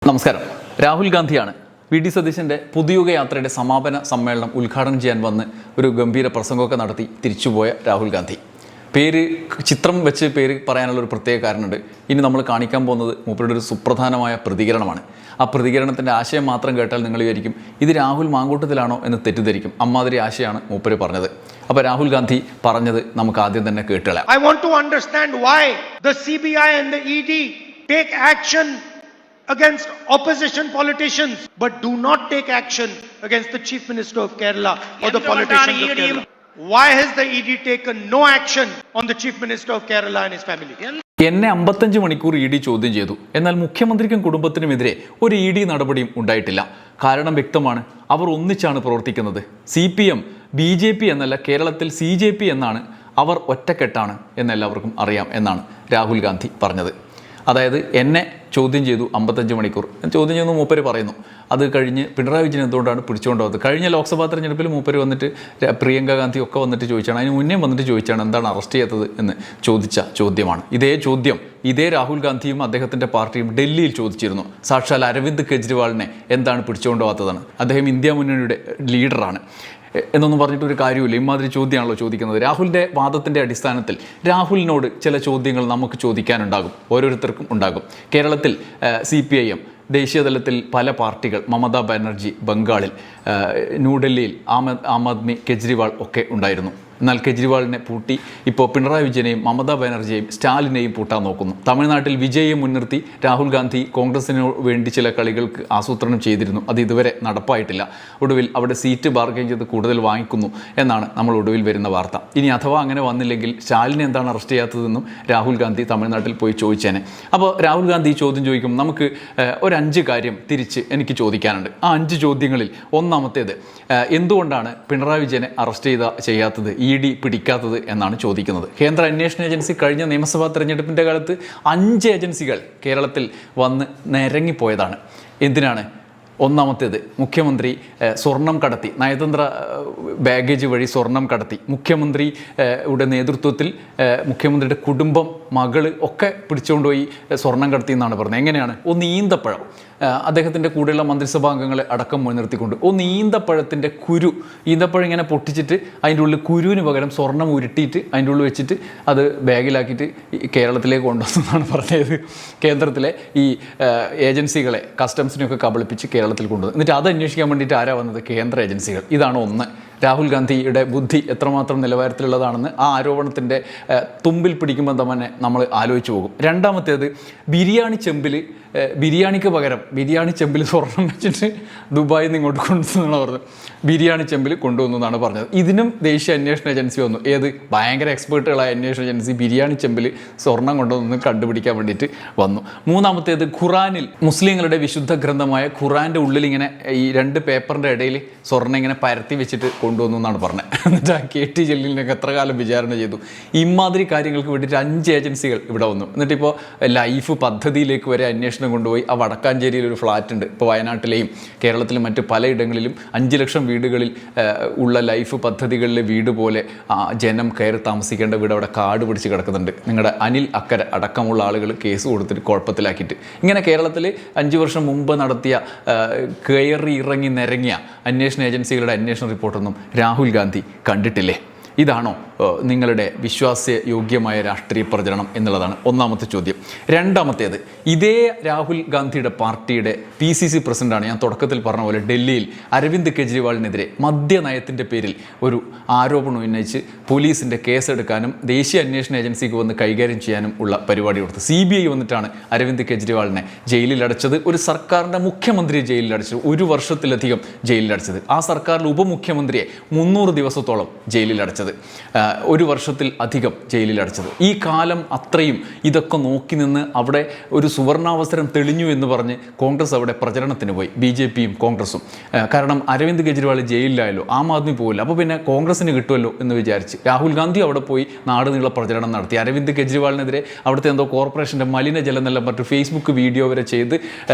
നമസ്കാരം. രാഹുൽ ഗാന്ധിയാണ് വി.ഡി. സതീശൻ്റെ പുതുയുഗ യാത്രയുടെ സമാപന സമ്മേളനം ഉദ്ഘാടനം ചെയ്യാൻ വന്ന് ഒരു ഗംഭീര പ്രസംഗമൊക്കെ നടത്തി തിരിച്ചുപോയ രാഹുൽ ഗാന്ധി. ചിത്രം വെച്ച് പേര് പറയാനുള്ള ഒരു പ്രത്യേക കാരണമുണ്ട്. ഇനി നമ്മൾ കാണിക്കാൻ പോകുന്നത് മൂപ്പരുടെ ഒരു സുപ്രധാനമായ പ്രതികരണമാണ്. ആ പ്രതികരണത്തിൻ്റെ ആശയം മാത്രം കേട്ടാൽ നിങ്ങൾ വിചാരിക്കും ഇത് രാഹുൽ മാങ്കൂട്ടത്തിലാണോ എന്ന് തെറ്റിദ്ധരിക്കും. അമ്മാതിരി ആശയമാണ് മൂപ്പര് പറഞ്ഞത്. അപ്പോൾ രാഹുൽ ഗാന്ധി പറഞ്ഞത് നമുക്ക് ആദ്യം തന്നെ കേട്ടുകളാം. I want to understand why the CBI and the ED take action against opposition politicians but do not take action against the Chief Minister of Kerala or the politicians of Kerala. Why has the ED taken no action on the Chief Minister of Kerala and his family? എന്നെ 55 മണിക്കൂർ E D ചോദ്യം ചെയ്തു. എന്നാൽ മുഖ്യമന്ത്രിക്കും കുടുംബത്തിനുമെതിരെ ഒരു E D നടപടിയും ഉണ്ടായിട്ടില്ല. കാരണം വ്യക്തമാണ്, അവർ ഒന്നിച്ചാണ് പ്രവർത്തിക്കുന്നത്. CPM BJP എന്നല്ല, കേരളത്തിൽ CJP എന്നാണ്. അവർ ഒറ്റക്കെട്ടാണ് എന്നെല്ലാവർക്കും അറിയാം എന്നാണ് രാഹുൽ ഗാന്ധി പറഞ്ഞത്. അതായത് എന്നെ ചോദ്യം ചെയ്തു 55 മണിക്കൂർ ചോദ്യം ചെയ്യുന്നു മൂപ്പര് പറയുന്നു. അത് കഴിഞ്ഞ് പിണറായി വിജയൻ എന്തുകൊണ്ടാണ് പിടിച്ചുകൊണ്ട് പോകുന്നത്? കഴിഞ്ഞ ലോക്സഭാ തെരഞ്ഞെടുപ്പിൽ മൂപ്പര് വന്നിട്ട് പ്രിയങ്ക ഗാന്ധി ഒക്കെ വന്നിട്ട് ചോദിച്ചാണ്, അതിന് മുന്നേ വന്നിട്ട് ചോദിച്ചാണ് എന്താണ് അറസ്റ്റ് ചെയ്യാത്തത് എന്ന് ചോദിച്ച ചോദ്യമാണ്. ഇതേ ചോദ്യം രാഹുൽ ഗാന്ധിയും അദ്ദേഹത്തിൻ്റെ പാർട്ടിയും ഡൽഹിയിൽ ചോദിച്ചിരുന്നു. സാക്ഷാൽ അരവിന്ദ് കെജ്രിവാളിനെ എന്താണ് പിടിച്ചുകൊണ്ട് പോകാത്തതാണ്? അദ്ദേഹം ഇന്ത്യ മുന്നണിയുടെ ലീഡറാണ് എന്നൊന്നും പറഞ്ഞിട്ടൊരു കാര്യമില്ല. ഇമാതിരി ചോദ്യമാണല്ലോ ചോദിക്കുന്നത്. രാഹുലിൻ്റെ വാദത്തിൻ്റെ അടിസ്ഥാനത്തിൽ രാഹുലിനോട് ചില ചോദ്യങ്ങൾ നമുക്ക് ചോദിക്കാനുണ്ടാകും, ഓരോരുത്തർക്കും ഉണ്ടാകും. കേരളത്തിൽ CPIM, ദേശീയ തലത്തിൽ പല പാർട്ടികൾ, മമതാ ബാനർജി ബംഗാളിൽ, ന്യൂഡൽഹിയിൽ ആം ആദ്മി, കെജ്രിവാൾ ഒക്കെ ഉണ്ടായിരുന്നു. എന്നാൽ കെജ്രിവാളിനെ പൂട്ടി ഇപ്പോൾ പിണറായി വിജയനെയും മമതാ ബാനർജിയെയും സ്റ്റാലിനെയും പൂട്ടാൻ നോക്കുന്നു. തമിഴ്നാട്ടിൽ വിജയെ മുൻനിർത്തി രാഹുൽ ഗാന്ധി കോൺഗ്രസിന് വേണ്ടി ചില കളികൾക്ക് ആസൂത്രണം ചെയ്തിരുന്നു. അത് ഇതുവരെ നടപ്പായിട്ടില്ല. ഒടുവിൽ അവിടെ സീറ്റ് ബാർഗെയിൻ ചെയ്ത് കൂടുതൽ വാങ്ങിക്കുന്നു എന്നാണ് നമ്മൾ ഒടുവിൽ വരുന്ന വാർത്ത. ഇനി അഥവാ അങ്ങനെ വന്നില്ലെങ്കിൽ സ്റ്റാലിനെ എന്താണ് അറസ്റ്റ് ചെയ്യാത്തതെന്നും രാഹുൽ ഗാന്ധി തമിഴ്നാട്ടിൽ പോയി ചോദിച്ചേനെ. അപ്പോൾ രാഹുൽ ഗാന്ധി ചോദ്യം ചോദിക്കും. നമുക്ക് ഒരു 5 കാര്യം തിരിച്ച് എനിക്ക് ചോദിക്കാനുണ്ട്. ആ 5 ചോദ്യങ്ങളിൽ ഒന്നാമത്തേത്, എന്തുകൊണ്ടാണ് പിണറായി വിജയനെ അറസ്റ്റ് ചെയ്യാത്തത്, ED പിടിക്കാത്തത് എന്നാണ് ചോദിക്കുന്നത്. കേന്ദ്ര അന്വേഷണ ഏജൻസി കഴിഞ്ഞ നിയമസഭാ തെരഞ്ഞെടുപ്പിൻ്റെ കാലത്ത് 5 ഏജൻസികൾ കേരളത്തിൽ വന്ന് നിരങ്ങിപ്പോയതാണ്. എന്തിനാണ്? ഒന്നാമത്തേത്, മുഖ്യമന്ത്രി സ്വർണം കടത്തി, നയതന്ത്ര ബാഗേജ് വഴി സ്വർണം കടത്തി. മുഖ്യമന്ത്രിയുടെ നേതൃത്വത്തിൽ മുഖ്യമന്ത്രിയുടെ കുടുംബം, മകള് ഒക്കെ പിടിച്ചുകൊണ്ടുപോയി സ്വർണം കടത്തി എന്നാണ് പറഞ്ഞത്. എങ്ങനെയാണ്? ഒന്ന് ഈന്തപ്പഴം, അദ്ദേഹത്തിൻ്റെ കൂടെയുള്ള മന്ത്രിസഭാംഗങ്ങളെ അടക്കം മുൻനിർത്തിക്കൊണ്ട് ഈന്തപ്പഴത്തിൻ്റെ ഈന്തപ്പഴം ഇങ്ങനെ പൊട്ടിച്ചിട്ട് അതിൻ്റെ ഉള്ളിൽ കുരുവിന് പകരം സ്വർണം ഉരുട്ടിയിട്ട് അതിൻ്റെ ഉള്ളിൽ വെച്ചിട്ട് അത് ബാഗിലാക്കിയിട്ട് കേരളത്തിലേക്ക് കൊണ്ടുവന്നെന്നാണ് പറഞ്ഞത്. കേന്ദ്രത്തിലെ ഈ ഏജൻസികളെ, കസ്റ്റംസിനെയൊക്കെ കബളിപ്പിച്ച് കേരളത്തിൽ കൊണ്ടുവന്നു. എന്നിട്ട് അത് അന്വേഷിക്കാൻ വേണ്ടിയിട്ട് ആരാ വന്നത്? കേന്ദ്ര ഏജൻസികൾ. ഇതാണ് ഒന്ന്. രാഹുൽ ഗാന്ധിയുടെ ബുദ്ധി എത്രമാത്രം നിലവാരത്തിലുള്ളതാണെന്ന് ആ ആരോപണത്തിൻ്റെ തുമ്പിൽ പിടിക്കുമ്പോൾ തന്നെ നമ്മൾ ആലോചിച്ച് പോകും. രണ്ടാമത്തേത്, ബിരിയാണിക്ക് പകരം ബിരിയാണി ചെമ്പിൽ സ്വർണം വെച്ചിട്ട് ദുബായിൽ നിന്ന് ഇങ്ങോട്ട് കൊണ്ടുവന്നാണ് പറഞ്ഞത്. ബിരിയാണി ചെമ്പിൽ കൊണ്ടുവന്നു എന്നാണ് പറഞ്ഞത്. ഇതിനും ദേശീയ അന്വേഷണ ഏജൻസി വന്നു. ഏത് ഭയങ്കര എക്സ്പേർട്ടുകളായ അന്വേഷണ ഏജൻസി ബിരിയാണി ചെമ്പിൽ സ്വർണം കൊണ്ടുവന്ന് കണ്ടുപിടിക്കാൻ വേണ്ടിയിട്ട് വന്നു. മൂന്നാമത്തേത്, ഖുറാനിൽ, മുസ്ലിങ്ങളുടെ വിശുദ്ധ ഗ്രന്ഥമായ ഖുറാൻ്റെ ഉള്ളിൽ ഇങ്ങനെ ഈ 2 പേപ്പറിൻ്റെ ഇടയിൽ സ്വർണ്ണം ഇങ്ങനെ പരത്തി വെച്ചിട്ട് കൊണ്ടുവന്നു എന്നാണ് പറഞ്ഞത്. എന്നിട്ട് ആ KT ജലീലിനൊക്കെ എത്ര കാലം വിചാരണ ചെയ്തു. ഇമാതിരി കാര്യങ്ങൾക്ക് വേണ്ടിയിട്ട് 5 ഏജൻസികൾ ഇവിടെ വന്നു. എന്നിട്ടിപ്പോൾ ലൈഫ് പദ്ധതിയിലേക്ക് വരെ അന്വേഷണം കൊണ്ടുപോയി. ആ വടക്കാഞ്ചേരിയിൽ ഒരു ഫ്ലാറ്റ് ഉണ്ട്. ഇപ്പോൾ വയനാട്ടിലെയും കേരളത്തിലും മറ്റ് പലയിടങ്ങളിലും 5 ലക്ഷം വീടുകളിൽ ഉള്ള ലൈഫ് പദ്ധതികളിലെ വീട് പോലെ ജനം കയറി താമസിക്കേണ്ട വീട് അവിടെ കാട് പിടിച്ച് കിടക്കുന്നുണ്ട്. നിങ്ങളുടെ അനിൽ അക്കര അടക്കമുള്ള ആളുകൾ കേസ് കൊടുത്തിട്ട് കുഴപ്പത്തിലാക്കിയിട്ട്. ഇങ്ങനെ കേരളത്തിൽ 5 വർഷം മുമ്പ് നടത്തിയ കയറി ഇറങ്ങി നിരങ്ങിയ അന്വേഷണ ഏജൻസികളുടെ അന്വേഷണ റിപ്പോർട്ടൊന്നും രാഹുൽ ഗാന്ധി കണ്ടിട്ടില്ലേ? ഇതാണോ നിങ്ങളുടെ വിശ്വാസയോഗ്യമായ രാഷ്ട്രീയ പ്രചരണം എന്നുള്ളതാണ് ഒന്നാമത്തെ ചോദ്യം. രണ്ടാമത്തേത്, ഇതേ രാഹുൽ ഗാന്ധിയുടെ പാർട്ടിയുടെ PCC പ്രസിഡന്റാണ്, ഞാൻ തുടക്കത്തിൽ പറഞ്ഞ പോലെ, ഡൽഹിയിൽ അരവിന്ദ് കെജ്രിവാളിനെതിരെ മദ്യനയത്തിൻ്റെ പേരിൽ ഒരു ആരോപണം ഉന്നയിച്ച് പോലീസിൻ്റെ കേസെടുക്കാനും ദേശീയ അന്വേഷണ ഏജൻസിക്ക് വന്ന് കൈകാര്യം ചെയ്യാനും ഉള്ള പരിപാടി കൊടുത്തത്. CBI വന്നിട്ടാണ് അരവിന്ദ് കെജ്രിവാളിനെ ജയിലിലടച്ചത്. ഒരു സർക്കാരിൻ്റെ മുഖ്യമന്ത്രിയെ ജയിലിലടച്ചത്, 1 വർഷത്തിലധികം ജയിലിലടച്ചത്. ആ സർക്കാരിൽ ഉപമുഖ്യമന്ത്രിയെ 300 ദിവസത്തോളം ജയിലിലടച്ചത്, 1 വർഷത്തിൽ അധികം ജയിലിലടച്ചത്. ഈ കാലം അത്രയും ഇതൊക്കെ നോക്കി നിന്ന് അവിടെ ഒരു സുവർണാവസരം തെളിഞ്ഞു എന്ന് പറഞ്ഞ് കോൺഗ്രസ് അവിടെ പ്രചരണത്തിന് പോയി, BJPയും കോൺഗ്രസും. കാരണം അരവിന്ദ് കെജ്രിവാൾ ജയിലിലായല്ലോ, ആം ആദ്മി പോകില്ല, അപ്പോൾ പിന്നെ കോൺഗ്രസിന് കിട്ടുമല്ലോ എന്ന് വിചാരിച്ച് രാഹുൽ ഗാന്ധി അവിടെ പോയി നാട് നീള പ്രചരണം നടത്തി. അരവിന്ദ് കെജ്രിവാളിനെതിരെ അവിടുത്തെ എന്തോ കോർപ്പറേഷൻ്റെ മലിനജലം എന്നെല്ലാം പറഞ്ഞ് ഫേസ്ബുക്ക് വീഡിയോ വരെ ചെയ്ത്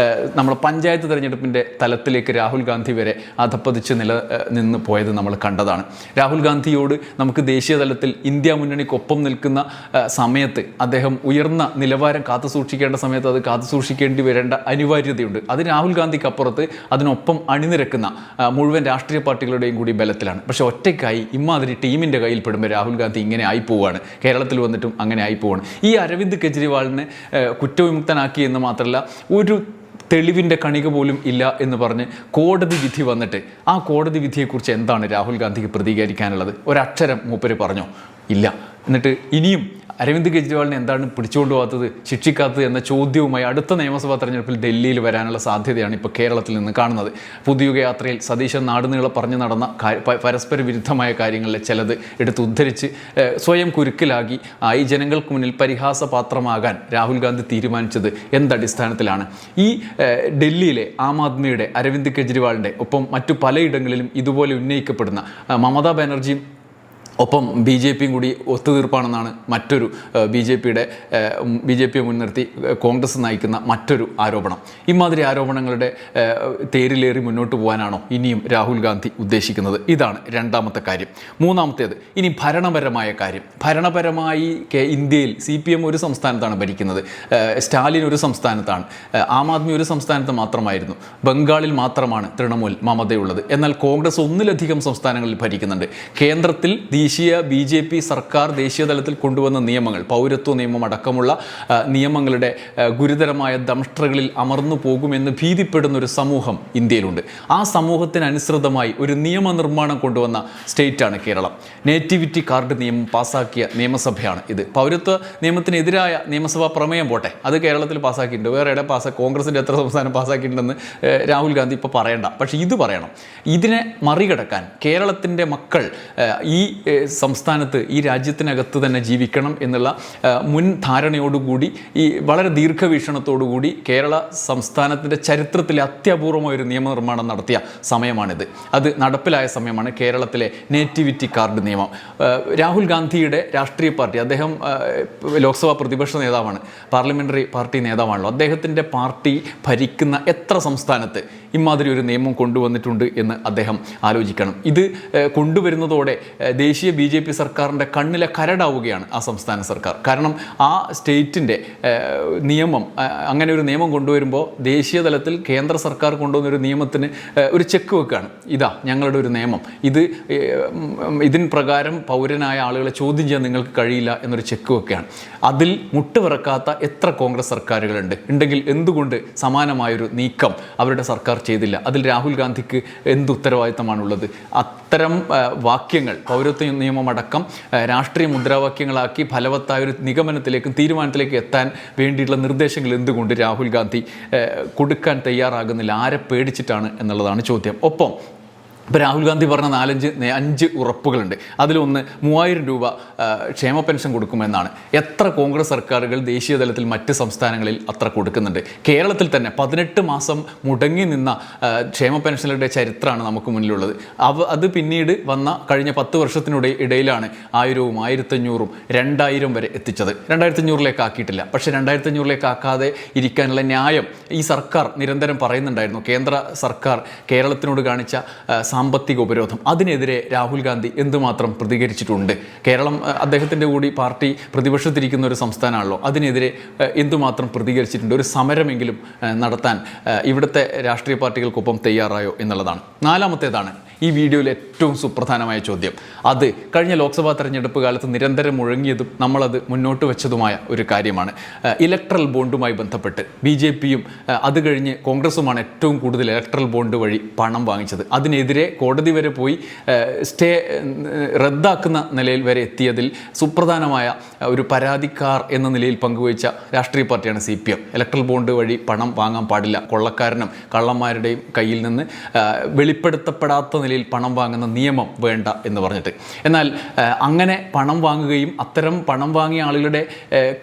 നമ്മുടെ പഞ്ചായത്ത് തെരഞ്ഞെടുപ്പിൻ്റെ തലത്തിലേക്ക് രാഹുൽ ഗാന്ധി വരെ അധപ്പതിച്ച് നിന്ന് പോയത് നമ്മൾ കണ്ടതാണ്. രാഹുൽ ഗാന്ധിയോട് നമുക്ക് ദേശീയ തലത്തിൽ ഇന്ത്യ മുന്നണിക്കൊപ്പം നിൽക്കുന്ന സമയത്ത് അദ്ദേഹം ഉയർന്ന നിലവാരം കാത്തു സൂക്ഷിക്കേണ്ട സമയത്ത് അത് കാത്തു സൂക്ഷിക്കേണ്ടി വരേണ്ട അനിവാര്യതയുണ്ട്. അത് രാഹുൽ ഗാന്ധിക്ക് അപ്പുറത്ത് അതിനൊപ്പം അണിനിരക്കുന്ന മുഴുവൻ രാഷ്ട്രീയ പാർട്ടികളുടെയും കൂടി ബലത്തിലാണ്. പക്ഷെ ഒറ്റയ്ക്കായി ഇമാതിരി ടീമിൻ്റെ കയ്യിൽ പെടുമ്പോൾ രാഹുൽ ഗാന്ധി ഇങ്ങനെ ആയിപ്പോവാണ്. കേരളത്തിൽ വന്നിട്ടും അങ്ങനെ ആയിപ്പോവാണ്. ഈ അരവിന്ദ് കെജ്രിവാളിനെ കുറ്റവിമുക്തനാക്കി എന്ന് മാത്രമല്ല, ഒരു തെളിവിൻ്റെ കണിക പോലും ഇല്ല എന്ന് പറഞ്ഞ് കോടതി വിധി വന്നിട്ട് ആ കോടതി വിധിയെക്കുറിച്ച് എന്താണ് രാഹുൽ ഗാന്ധിക്ക് പ്രതികരിക്കാനുള്ളത്? ഒരക്ഷരം മൂപ്പര് പറഞ്ഞോ? ഇല്ല. എന്നിട്ട് ഇനിയും അരവിന്ദ് കെജ്രിവാളിനെ എന്താണ് പിടിച്ചുകൊണ്ടു പോകാത്തത്, ശിക്ഷിക്കാത്തത് എന്ന ചോദ്യവുമായി അടുത്ത നിയമസഭാ തെരഞ്ഞെടുപ്പിൽ ഡൽഹിയിൽ വരാനുള്ള സാധ്യതയാണ് ഇപ്പോൾ കേരളത്തിൽ നിന്ന് കാണുന്നത്. പുതുയുഗ യാത്രയിൽ സതീശൻ നാടുനീളെ പറഞ്ഞു നടന്ന പരസ്പര വിരുദ്ധമായ കാര്യങ്ങളിലെ ചിലത് എടുത്ത് ഉദ്ധരിച്ച് സ്വയം കുരുക്കിലാക്കി ഈ ജനങ്ങൾക്ക് മുന്നിൽ പരിഹാസപാത്രമാകാൻ രാഹുൽ ഗാന്ധി തീരുമാനിച്ചത് എന്തടിസ്ഥാനത്തിലാണ്? ഈ ഡൽഹിയിലെ ആം ആദ്മിയുടെ അരവിന്ദ് കെജ്രിവാളിൻ്റെ ഒപ്പം മറ്റു പലയിടങ്ങളിലും ഇതുപോലെ ഉന്നയിക്കപ്പെടുന്ന മമതാ ബാനർജിയും ഒപ്പം BJPയും കൂടി ഒത്തുതീർപ്പാണെന്നാണ് മറ്റൊരു ബി ജെ പിയെ മുൻനിർത്തി കോൺഗ്രസ് നയിക്കുന്ന മറ്റൊരു ആരോപണം. ഇമാതിരി ആരോപണങ്ങളുടെ തേരിലേറി മുന്നോട്ട് പോകാനാണോ ഇനിയും രാഹുൽ ഗാന്ധി ഉദ്ദേശിക്കുന്നത്? ഇതാണ് രണ്ടാമത്തെ കാര്യം. മൂന്നാമത്തേത് ഇനി ഭരണപരമായ കാര്യം. ഭരണപരമായി ഇന്ത്യയിൽ CPM ഒരു സംസ്ഥാനത്താണ് ഭരിക്കുന്നത്, സ്റ്റാലിൻ ഒരു സംസ്ഥാനത്താണ്, ആം ആദ്മി ഒരു സംസ്ഥാനത്ത് മാത്രമായിരുന്നു, ബംഗാളിൽ മാത്രമാണ് തൃണമൂൽ മമതയുള്ളത്. എന്നാൽ കോൺഗ്രസ് ഒന്നിലധികം സംസ്ഥാനങ്ങളിൽ ഭരിക്കുന്നുണ്ട്. കേന്ദ്രത്തിൽ ദേശീയ BJP സർക്കാർ ദേശീയ തലത്തിൽ കൊണ്ടുവന്ന നിയമങ്ങൾ, പൗരത്വ നിയമം അടക്കമുള്ള നിയമങ്ങളുടെ ഗുരുതരമായ ദംഷ്ട്രകളിൽ അമർന്നു പോകുമെന്ന് ഭീതിപ്പെടുന്ന ഒരു സമൂഹം ഇന്ത്യയിലുണ്ട്. ആ സമൂഹത്തിനനുസൃതമായി ഒരു നിയമനിർമ്മാണം കൊണ്ടുവന്ന സ്റ്റേറ്റാണ് കേരളം. നേറ്റിവിറ്റി കാർഡ് നിയമം പാസ്സാക്കിയ നിയമസഭയാണ് ഇത്. പൗരത്വ നിയമത്തിനെതിരായ നിയമസഭാ പ്രമേയം പോട്ടെ, അത് കേരളത്തിൽ പാസ്സാക്കിയിട്ടുണ്ട്. വേറെ എവിടെ കോൺഗ്രസിൻ്റെ എത്ര സംസ്ഥാനം പാസ്സാക്കിയിട്ടുണ്ടെന്ന് രാഹുൽ ഗാന്ധി ഇപ്പോൾ പറയണ്ട. പക്ഷേ ഇത് പറയണം. ഇതിനെ മറികടക്കാൻ കേരളത്തിൻ്റെ മക്കൾ ഈ സംസ്ഥാനത്ത്, ഈ രാജ്യത്തിനകത്ത് തന്നെ ജീവിക്കണം എന്നുള്ള മുൻ ധാരണയോടുകൂടി, ഈ വളരെ ദീർഘവീക്ഷണത്തോടുകൂടി കേരള സംസ്ഥാനത്തിൻ്റെ ചരിത്രത്തിലെ അത്യപൂർവമായ ഒരു നിയമനിർമ്മാണം നടത്തിയ സമയമാണിത്. അത് നടപ്പിലായ സമയമാണ് കേരളത്തിലെ നേറ്റിവിറ്റി കാർഡ് നിയമം. രാഹുൽ ഗാന്ധിയുടെ രാഷ്ട്രീയ പാർട്ടി, അദ്ദേഹം ലോക്സഭാ പ്രതിപക്ഷ നേതാവാണ്, പാർലമെൻ്ററി പാർട്ടി നേതാവാണല്ലോ. അദ്ദേഹത്തിൻ്റെ പാർട്ടി ഭരിക്കുന്ന എത്ര സംസ്ഥാനത്ത് ഇമാതിരി ഒരു നിയമം കൊണ്ടുവന്നിട്ടുണ്ട് എന്ന് അദ്ദേഹം ആലോചിക്കണം. ഇത് കൊണ്ടുവരുന്നതോടെ ദേശീയ BJP സർക്കാരിൻ്റെ കണ്ണിലെ കരടാവുകയാണ് ആ സംസ്ഥാന സർക്കാർ. കാരണം ആ സ്റ്റേറ്റിൻ്റെ നിയമം, അങ്ങനെ ഒരു നിയമം കൊണ്ടുവരുമ്പോൾ ദേശീയ തലത്തിൽ കേന്ദ്ര സർക്കാർ കൊണ്ടുവന്നൊരു നിയമത്തിന് ഒരു ചെക്ക് വെക്കുകയാണ്. ഇതാ ഞങ്ങളുടെ ഒരു നിയമം, ഇതിന് പ്രകാരം പൗരനായ ആളുകളെ ചോദ്യം ചെയ്യാൻ നിങ്ങൾക്ക് കഴിയില്ല എന്നൊരു ചെക്ക് വെക്കുകയാണ്. അതിൽ മുട്ടുവിറക്കാത്ത എത്ര കോൺഗ്രസ് സർക്കാരുകളുണ്ട്? ഉണ്ടെങ്കിൽ എന്തുകൊണ്ട് സമാനമായൊരു നീക്കം അവരുടെ സർക്കാർ ചെയ്തില്ല? അതിൽ രാഹുൽ ഗാന്ധിക്ക് എന്ത് ഉത്തരവാദിത്തമാണുള്ളത്? അത്തരം വാക്യങ്ങൾ, പൗരത്വ നിയമമടക്കം രാഷ്ട്രീയ മുദ്രാവാക്യങ്ങളാക്കി ഫലവത്തായ ഒരു നിഗമനത്തിലേക്കും തീരുമാനത്തിലേക്ക് എത്താൻ വേണ്ടിയിട്ടുള്ള നിർദ്ദേശങ്ങൾ എന്തുകൊണ്ട് രാഹുൽ ഗാന്ധി കൊടുക്കാൻ തയ്യാറാകുന്നില്ല? ആരെ പേടിച്ചിട്ടാണ് എന്നുള്ളതാണ് ചോദ്യം. ഒപ്പം ഇപ്പോൾ രാഹുൽ ഗാന്ധി പറഞ്ഞ 5 ഉറപ്പുകളുണ്ട്. അതിലൊന്ന് 3000 രൂപ ക്ഷേമ പെൻഷൻ കൊടുക്കുമെന്നാണ്. എത്ര കോൺഗ്രസ് സർക്കാരുകൾ ദേശീയ തലത്തിൽ മറ്റ് സംസ്ഥാനങ്ങളിൽ അത്ര കൊടുക്കുന്നുണ്ട്? കേരളത്തിൽ തന്നെ 18 മാസം മുടങ്ങി നിന്ന ക്ഷേമ പെൻഷനുകളുടെ ചരിത്രമാണ് നമുക്ക് മുന്നിലുള്ളത്. അത് പിന്നീട് വന്ന കഴിഞ്ഞ 10 വർഷത്തിനിടയിലാണ് 1000ഉം 1500ഉം 2000 വരെ എത്തിച്ചത്. 2500ലേക്ക് ആക്കിയിട്ടില്ല. പക്ഷേ 2500ലേക്ക് ആക്കാതെ ഇരിക്കാനുള്ള ന്യായം ഈ സർക്കാർ നിരന്തരം പറയുന്നുണ്ടായിരുന്നു. കേന്ദ്ര സർക്കാർ കേരളത്തിനോട് കാണിച്ച സാമ്പത്തിക ഉപരോധം, അതിനെതിരെ രാഹുൽ ഗാന്ധി എന്തുമാത്രം പ്രതികരിച്ചിട്ടുണ്ട്? കേരളം അദ്ദേഹത്തിൻ്റെ കൂടി പാർട്ടി പ്രതിപക്ഷത്തിരിക്കുന്ന ഒരു സംസ്ഥാനമാണല്ലോ. അതിനെതിരെ എന്തുമാത്രം പ്രതികരിച്ചിട്ടുണ്ട്? ഒരു സമരമെങ്കിലും നടത്താൻ ഇവിടുത്തെ രാഷ്ട്രീയ പാർട്ടികൾക്കൊപ്പം തയ്യാറായോ എന്നുള്ളതാണ്. നാലാമത്തേതാണ് ഈ വീഡിയോയിൽ ഏറ്റവും സുപ്രധാനമായ ചോദ്യം. അത് കഴിഞ്ഞ ലോക്സഭാ തെരഞ്ഞെടുപ്പ് കാലത്ത് നിരന്തരം മുഴങ്ങിയതും നമ്മളത് മുന്നോട്ട് വെച്ചതുമായ ഒരു കാര്യമാണ്. ഇലക്ട്രൽ ബോണ്ടുമായി ബന്ധപ്പെട്ട് BJPയും അത് കഴിഞ്ഞ് കോൺഗ്രസുമാണ് ഏറ്റവും കൂടുതൽ ഇലക്ട്രൽ ബോണ്ട് വഴി പണം വാങ്ങിച്ചത്. അതിനെതിരെ കോടതി വരെ പോയി സ്റ്റേ റദ്ദാക്കുന്ന നിലയിൽ വരെ എത്തിയതിൽ സുപ്രധാനമായ ഒരു പരാതിക്കാർ എന്ന നിലയിൽ പങ്കുവച്ച രാഷ്ട്രീയ പാർട്ടിയാണ് CPM. ഇലക്ട്രൽ ബോണ്ട് വഴി പണം വാങ്ങാൻ പാടില്ല, കൊള്ളക്കാരനും കള്ളന്മാരുടെയും കയ്യിൽ നിന്ന് വെളിപ്പെടുത്തപ്പെടാത്ത നിലയിൽ പണം വാങ്ങുന്ന നിയമം വേണ്ട എന്ന് പറഞ്ഞിട്ട്. എന്നാൽ അങ്ങനെ പണം വാങ്ങുകയും അത്തരം പണം വാങ്ങിയ ആളുകളുടെ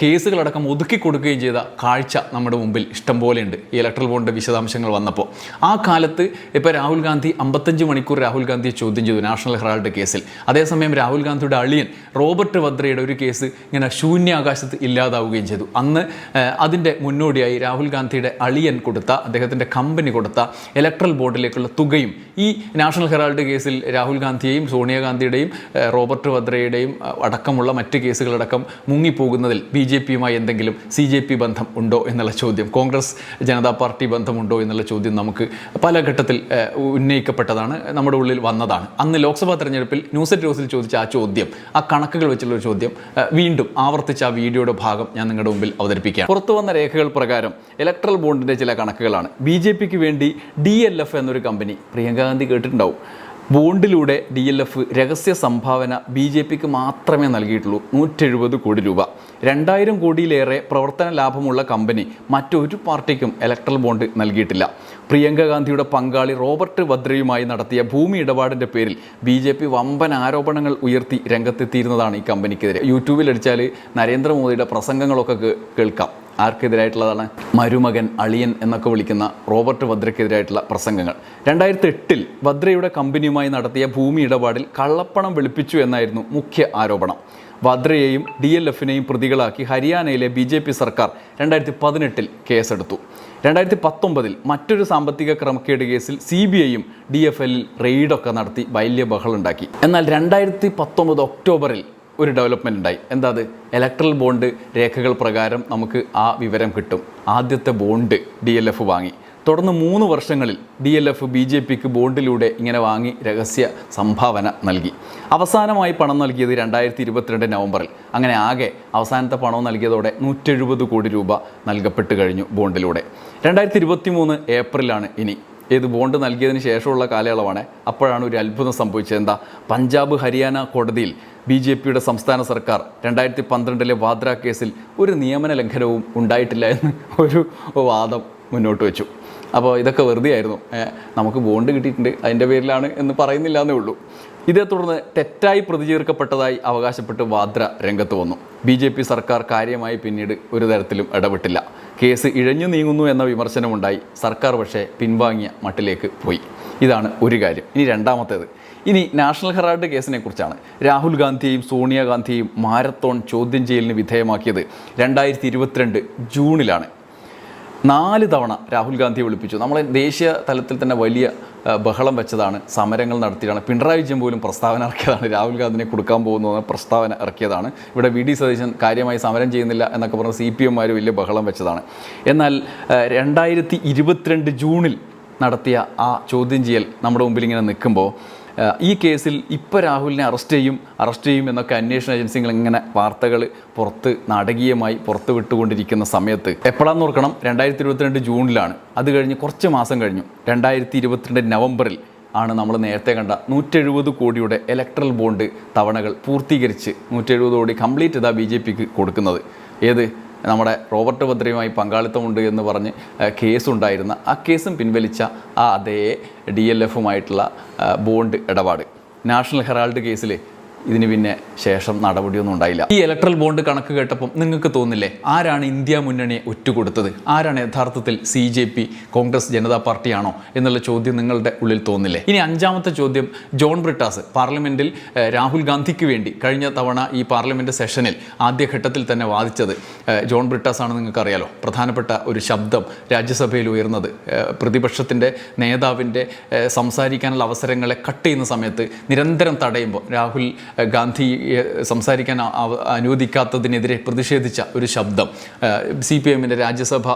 കേസുകളടക്കം ഒതുക്കി കൊടുക്കുകയും ചെയ്ത കാഴ്ച നമ്മുടെ മുമ്പിൽ ഇഷ്ടം പോലെയുണ്ട് ഈ ഇലക്ട്രൽ ബോണ്ടിൻ്റെ വിശദാംശങ്ങൾ വന്നപ്പോൾ. ആ കാലത്ത് ഇപ്പോൾ രാഹുൽ ഗാന്ധി 55 മണിക്കൂർ രാഹുൽ ഗാന്ധിയെ ചോദ്യം ചെയ്തു നാഷണൽ ഹെറാൾഡ് കേസിൽ. അതേസമയം രാഹുൽ ഗാന്ധിയുടെ അളിയൻ റോബർട്ട് വദ്രയുടെ ഒരു കേസ് ഇങ്ങനെ ശൂന്യാകാശത്ത് ഇല്ലാതാവുകയും ചെയ്തു. അന്ന് അതിൻ്റെ മുന്നോടിയായി രാഹുൽ ഗാന്ധിയുടെ അളിയൻ കൊടുത്ത, അദ്ദേഹത്തിൻ്റെ കമ്പനി കൊടുത്ത ഇലക്ട്രൽ ബോണ്ടിലേക്കുള്ള തുകയും ഈ നാഷണൽ ഹെറാൾഡ് കേസിൽ രാഹുൽ ഗാന്ധിയെയും സോണിയാഗാന്ധിയുടെയും റോബർട്ട് വദ്രയുടെയും അടക്കമുള്ള മറ്റ് കേസുകളടക്കം മുങ്ങിപ്പോകുന്നതിൽ BJPയുമായി എന്തെങ്കിലും CJP ബന്ധം ഉണ്ടോ എന്നുള്ള ചോദ്യം, കോൺഗ്രസ് ജനതാ പാർട്ടി ബന്ധമുണ്ടോ എന്നുള്ള ചോദ്യം നമുക്ക് പല ഘട്ടത്തിൽ ഉന്നയിക്കപ്പെട്ടതാണ്, നമ്മുടെ ഉള്ളിൽ വന്നതാണ്. അന്ന് ലോക്സഭാ തെരഞ്ഞെടുപ്പിൽ ന്യൂസ് അറ്റ് ന്യൂസിൽ ചോദിച്ച ആ ചോദ്യം, ആ കണക്കുകൾ വെച്ചുള്ള ഒരു ചോദ്യം വീണ്ടും ആവർത്തിച്ച ആ വീഡിയോയുടെ ഭാഗം ഞാൻ നിങ്ങളുടെ മുമ്പിൽ അവതരിപ്പിക്കാം. പുറത്തു വന്ന രേഖകൾ പ്രകാരം ഇലക്ട്രൽ ബോണ്ടിൻ്റെ ചില കണക്കുകളാണ്. BJPക്ക് വേണ്ടി DLF എന്നൊരു കമ്പനി, പ്രിയങ്ക ഗാന്ധി കേട്ടിട്ടുണ്ടാവും, ബോണ്ടിലൂടെ DLF രഹസ്യ സംഭാവന BJPക്ക് മാത്രമേ നൽകിയിട്ടുള്ളൂ. 170 കോടി രൂപ. 2000 കോടിയിലേറെ പ്രവർത്തന ലാഭമുള്ള കമ്പനി മറ്റൊരു പാർട്ടിക്കും ഇലക്ട്രൽ ബോണ്ട് നൽകിയിട്ടില്ല. പ്രിയങ്ക ഗാന്ധിയുടെ പങ്കാളി റോബർട്ട് വദ്രയുമായി നടത്തിയ ഭൂമി ഇടപാടിൻ്റെ പേരിൽ BJP വമ്പൻ ആരോപണങ്ങൾ ഉയർത്തി രംഗത്തെത്തിയിരുന്നതാണ് ഈ കമ്പനിക്കെതിരെ. യൂട്യൂബിൽ അടിച്ചാൽ നരേന്ദ്രമോദിയുടെ പ്രസംഗങ്ങളൊക്കെ കേൾക്കാം. ആർക്കെതിരായിട്ടുള്ളതാണ്? മരുമകൻ, അളിയൻ എന്നൊക്കെ വിളിക്കുന്ന റോബർട്ട് വദ്രയ്ക്കെതിരായിട്ടുള്ള പ്രസംഗങ്ങൾ. 2008 വദ്രയുടെ കമ്പനിയുമായി നടത്തിയ ഭൂമി ഇടപാടിൽ കള്ളപ്പണം വെളുപ്പിച്ചു എന്നായിരുന്നു മുഖ്യ ആരോപണം. വദ്രയെയും DLFനെയും പ്രതികളാക്കി ഹരിയാനയിലെ BJP സർക്കാർ 2018 കേസെടുത്തു. 2019 മറ്റൊരു സാമ്പത്തിക ക്രമക്കേട് കേസിൽ CBIയും DFLൽ റെയ്ഡൊക്കെ നടത്തി വലിയ ബഹളുണ്ടാക്കി. എന്നാൽ 2019 ഒക്ടോബറിൽ ഒരു ഡെവലപ്മെൻ്റ് ഉണ്ടായി. എന്താ അത്? ഇലക്ട്രൽ ബോണ്ട് രേഖകൾ പ്രകാരം നമുക്ക് ആ വിവരം കിട്ടും. ആദ്യത്തെ ബോണ്ട് DLF വാങ്ങി. തുടർന്ന് 3 വർഷങ്ങളിൽ DLF BJPക്ക് ബോണ്ടിലൂടെ ഇങ്ങനെ വാങ്ങി രഹസ്യ സംഭാവന നൽകി. അവസാനമായി പണം നൽകിയത് 2022 നവംബറിൽ. അങ്ങനെ ആകെ അവസാനത്തെ പണം നൽകിയതോടെ 170 കോടി രൂപ നൽകപ്പെട്ട് കഴിഞ്ഞു ബോണ്ടിലൂടെ. 2023 ഏപ്രിലാണ് ഇനി. ഏത് ബോണ്ട് നൽകിയതിന് ശേഷമുള്ള കാലയളവാണ്. അപ്പോഴാണ് ഒരു അത്ഭുതം സംഭവിച്ചത്. എന്താ? പഞ്ചാബ് ഹരിയാന കോടതിയിൽ BJPയുടെ സംസ്ഥാന സർക്കാർ 2012 വാദ്ര കേസിൽ ഒരു നിയമന ലംഘനവും ഉണ്ടായിട്ടില്ല എന്ന് ഒരു വാദം മുന്നോട്ട് വെച്ചു. അപ്പോൾ ഇതൊക്കെ വെറുതെ ആയിരുന്നു, നമുക്ക് ബോണ്ട് കിട്ടിയിട്ടുണ്ട്, അതിൻ്റെ പേരിലാണ് എന്ന് പറയുന്നില്ല എന്നേ ഉള്ളൂ. ഇതേ തുടർന്ന് തെറ്റായി പ്രതിചേർക്കപ്പെട്ടതായി അവകാശപ്പെട്ട് വാദ്ര രംഗത്ത് വന്നു. BJP സർക്കാർ കാര്യമായി പിന്നീട് ഒരു തരത്തിലും ഇടപെട്ടില്ല. കേസ് ഇഴഞ്ഞു നീങ്ങുന്നു എന്ന വിമർശനമുണ്ടായി. സർക്കാർ പക്ഷേ പിൻവാങ്ങിയ മട്ടിലേക്ക് പോയി. ഇതാണ് ഒരു കാര്യം. ഇനി രണ്ടാമത്തേത്, ഇനി നാഷണൽ ഹെറാൾഡ് കേസിനെ കുറിച്ചാണ്. രാഹുൽ ഗാന്ധിയെയും സോണിയാഗാന്ധിയെയും മാരത്തോൺ ചോദ്യം ചെയ്യലിന് വിധേയമാക്കിയത് 2022 ജൂണിലാണ്. 4 തവണ രാഹുൽ ഗാന്ധിയെ വിളിപ്പിച്ചു. നമ്മളെ ദേശീയ തലത്തിൽ തന്നെ വലിയ ബഹളം വെച്ചതാണ്, സമരങ്ങൾ നടത്തിയതാണ്. പിണറായി വിജയൻ പോലും പ്രസ്താവന ഇറക്കിയതാണ്, രാഹുൽ ഗാന്ധിനെ കൊടുക്കാൻ പോകുന്ന പ്രസ്താവന ഇറക്കിയതാണ്. ഇവിടെ VD സതീശൻ കാര്യമായി സമരം ചെയ്യുന്നില്ല എന്നൊക്കെ പറഞ്ഞ് CPMമാർ വലിയ ബഹളം വെച്ചതാണ്. എന്നാൽ 2022 ജൂണിൽ നടത്തിയ ആ ചോദ്യം ചെയ്യൽ നമ്മുടെ മുമ്പിൽ ഇങ്ങനെ നിൽക്കുമ്പോൾ ഈ കേസിൽ ഇപ്പോൾ രാഹുലിനെ അറസ്റ്റ് ചെയ്യും എന്നൊക്കെ അന്വേഷണ ഏജൻസികൾ ഇങ്ങനെ വാർത്തകൾ പുറത്ത് നാടകീയമായി പുറത്ത് വിട്ടുകൊണ്ടിരിക്കുന്ന സമയത്ത് എപ്പോഴാണെന്ന് ഓർക്കണം, 2022 ജൂണിലാണ്. അത് കഴിഞ്ഞ് കുറച്ച് മാസം കഴിഞ്ഞു 2022 നവംബറിൽ ആണ് നമ്മൾ നേരത്തെ കണ്ട 170 കോടിയുടെ ഇലക്ട്രൽ ബോണ്ട് തവണകൾ പൂർത്തീകരിച്ച് 170 കോടി കംപ്ലീറ്റ് ചെയ്താൽ BJPക്ക് കൊടുക്കുന്നത്. ഏത്? നമ്മുടെ റോബർട്ട് വദ്രയുമായി പങ്കാളിത്തമുണ്ട് എന്ന് പറഞ്ഞ് കേസുണ്ടായിരുന്ന ആ കേസും പിൻവലിച്ച ആ അതേ DLFുമായിട്ടുള്ള ബോണ്ട് ഇടപാട്. നാഷണൽ ഹെറാൾഡ് കേസിൽ ഇതിന് പിന്നെ ശേഷം നടപടിയൊന്നും ഉണ്ടായില്ല. ഈ ഇലക്ട്രൽ ബോണ്ട് കണക്ക് കേട്ടപ്പം നിങ്ങൾക്ക് തോന്നില്ലേ, ആരാണ് ഇന്ത്യ മുന്നണിയെ ഒറ്റുകൊടുത്തത്? ആരാണ് യഥാർത്ഥത്തിൽ CJP, കോൺഗ്രസ് ജനതാ പാർട്ടിയാണോ എന്നുള്ള ചോദ്യം നിങ്ങളുടെ ഉള്ളിൽ തോന്നില്ലേ? ഇനി അഞ്ചാമത്തെ ചോദ്യം, ജോൺ ബ്രിട്ടാസ് പാർലമെൻറ്റിൽ രാഹുൽ ഗാന്ധിക്ക് വേണ്ടി കഴിഞ്ഞ തവണ ഈ പാർലമെൻറ്റ് സെഷനിൽ ആദ്യഘട്ടത്തിൽ തന്നെ വാദിച്ചത് ജോൺ ബ്രിട്ടാസ് ആണ്. നിങ്ങൾക്കറിയാലോ, പ്രധാനപ്പെട്ട ഒരു ശബ്ദം രാജ്യസഭയിൽ ഉയർന്നത്. പ്രതിപക്ഷത്തിൻ്റെ നേതാവിൻ്റെ സംസാരിക്കാനുള്ള അവസരങ്ങളെ കട്ട് ചെയ്യുന്ന സമയത്ത് നിരന്തരം തടയുമ്പോൾ രാഹുൽ ഗാന്ധി സംസാരിക്കാൻ അനുവദിക്കാത്തതിനെതിരെ പ്രതിഷേധിച്ച ഒരു ശബ്ദം CPMൻ്റെ രാജ്യസഭ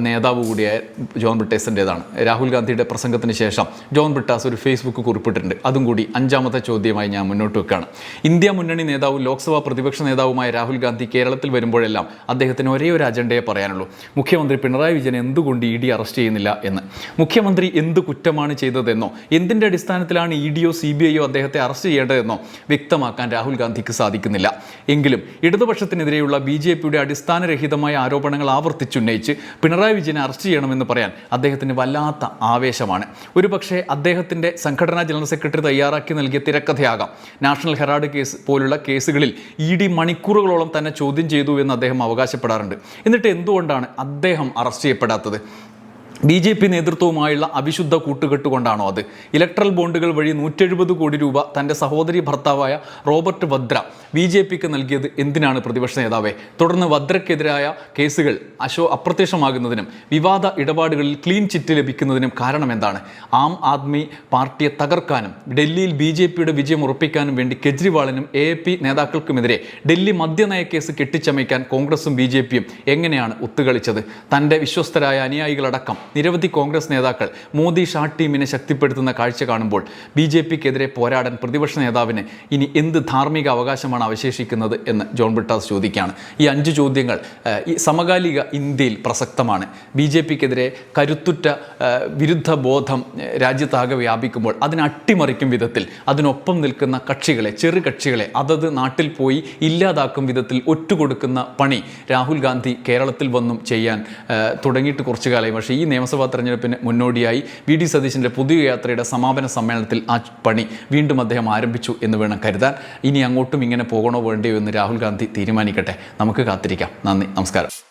നേതാവ് കൂടിയായ ജോൺ ബ്രിട്ടാസിൻ്റേതാണ്. രാഹുൽ ഗാന്ധിയുടെ പ്രസംഗത്തിന് ശേഷം ജോൺ ബ്രിട്ടാസ് ഒരു ഫേസ്ബുക്ക് കുറിപ്പിട്ടിട്ടുണ്ട്. അതും കൂടി അഞ്ചാമത്തെ ചോദ്യമായി ഞാൻ മുന്നോട്ട് വെക്കുകയാണ്. ഇന്ത്യ മുന്നണി നേതാവും ലോക്സഭാ പ്രതിപക്ഷ നേതാവുമായ രാഹുൽ ഗാന്ധി കേരളത്തിൽ വരുമ്പോഴെല്ലാം അദ്ദേഹത്തിന് ഒരേ ഒരു അജണ്ടയെ പറയാനുള്ളൂ, മുഖ്യമന്ത്രി പിണറായി വിജയൻ എന്തുകൊണ്ട് ED അറസ്റ്റ് ചെയ്യുന്നില്ല എന്ന്. മുഖ്യമന്ത്രി എന്ത് കുറ്റമാണ് ചെയ്തതെന്നോ എന്തിൻ്റെ അടിസ്ഥാനത്തിലാണ് EDയോ CBIയോ അദ്ദേഹത്തെ അറസ്റ്റ് ചെയ്യേണ്ടതെന്നോ വ്യക്തമാക്കാൻ രാഹുൽ ഗാന്ധിക്ക് സാധിക്കുന്നില്ല. എങ്കിലും ഇടതുപക്ഷത്തിനെതിരെയുള്ള BJPയുടെ അടിസ്ഥാനരഹിതമായ ആരോപണങ്ങൾ ആവർത്തിച്ചുന്നയിച്ച് പിണറായി വിജയനെ അറസ്റ്റ് ചെയ്യണമെന്ന് പറയാൻ അദ്ദേഹത്തിന് വല്ലാത്ത ആവേശമാണ്. ഒരുപക്ഷെ അദ്ദേഹത്തിൻ്റെ സംഘടനാ ജനറൽ സെക്രട്ടറി തയ്യാറാക്കി നൽകിയ തിരക്കഥയാകാം. നാഷണൽ ഹെറാൾഡ് കേസ് പോലുള്ള കേസുകളിൽ ED മണിക്കൂറുകളോളം തന്നെ ചോദ്യം ചെയ്തു എന്ന് അദ്ദേഹം അവകാശപ്പെടാറുണ്ട്. എന്നിട്ട് എന്തുകൊണ്ടാണ് അദ്ദേഹം അറസ്റ്റ് ചെയ്യപ്പെടാത്തത്? BJP നേതൃത്വവുമായുള്ള അവിശുദ്ധ കൂട്ടുകെട്ടുകൊണ്ടാണോ അത്? ഇലക്ട്രൽ ബോണ്ടുകൾ വഴി 170 കോടി രൂപ തൻ്റെ സഹോദരി ഭർത്താവായ റോബർട്ട് വദ്ര BJPക്ക് നൽകിയത് എന്തിനാണ് പ്രതിപക്ഷ നേതാവെ? തുടർന്ന് വദ്രയ്ക്കെതിരായ കേസുകൾ അപ്രത്യക്ഷമാകുന്നതിനും വിവാദ ഇടപാടുകളിൽ ക്ലീൻ ചിറ്റ് ലഭിക്കുന്നതിനും കാരണം എന്താണ്? ആം ആദ്മി പാർട്ടിയെ തകർക്കാനും ഡൽഹിയിൽ BJPയുടെ വിജയം ഉറപ്പിക്കാനും വേണ്ടി കെജ്രിവാളിനും AAP നേതാക്കൾക്കുമെതിരെ ഡൽഹി മദ്യനയ കേസ് കെട്ടിച്ചമയ്ക്കാൻ കോൺഗ്രസും BJPയും എങ്ങനെയാണ് ഒത്തുകളിച്ചത്? തൻ്റെ വിശ്വസ്തരായ അനുയായികളടക്കം നിരവധി കോൺഗ്രസ് നേതാക്കൾ മോദി ഷാ ടീമിനെ ശക്തിപ്പെടുത്തുന്ന കാഴ്ച കാണുമ്പോൾ BJPക്കെതിരെ പോരാടാൻ പ്രതിപക്ഷ നേതാവിന് ഇനി എന്ത് ധാർമ്മിക അവകാശമാണ് അവശേഷിക്കുന്നത് എന്ന് ജോൺ ബ്രിട്ടാസ് ചോദിക്കുകയാണ്. ഈ 5 ചോദ്യങ്ങൾ ഈ സമകാലിക ഇന്ത്യയിൽ പ്രസക്തമാണ്. BJPക്കെതിരെ കരുത്തുറ്റ വിരുദ്ധ ബോധം രാജ്യത്താകെ വ്യാപിക്കുമ്പോൾ അതിനെ അട്ടിമറിക്കും വിധത്തിൽ അതിനൊപ്പം നിൽക്കുന്ന കക്ഷികളെ, ചെറു കക്ഷികളെ അതത് നാട്ടിൽ പോയി ഇല്ലാതാക്കും വിധത്തിൽ ഒറ്റുകൊടുക്കുന്ന പണി രാഹുൽ ഗാന്ധി കേരളത്തിൽ വന്നും ചെയ്യാൻ തുടങ്ങിയിട്ട് കുറച്ചു കാലമായി. പക്ഷേ ഈ നിയമസഭാ തെരഞ്ഞെടുപ്പിന് മുന്നോടിയായി VD സതീശൻ്റെ പുതിയ യാത്രയുടെ സമാപന സമ്മേളനത്തിൽ ആ പണി വീണ്ടും അദ്ദേഹം ആരംഭിച്ചു എന്ന് വേണം കരുതാൻ. ഇനി അങ്ങോട്ടും ഇങ്ങനെ പോകണോ വേണ്ടയോ എന്ന് രാഹുൽ ഗാന്ധി തീരുമാനിക്കട്ടെ. നമുക്ക് കാത്തിരിക്കാം. നന്ദി, നമസ്കാരം.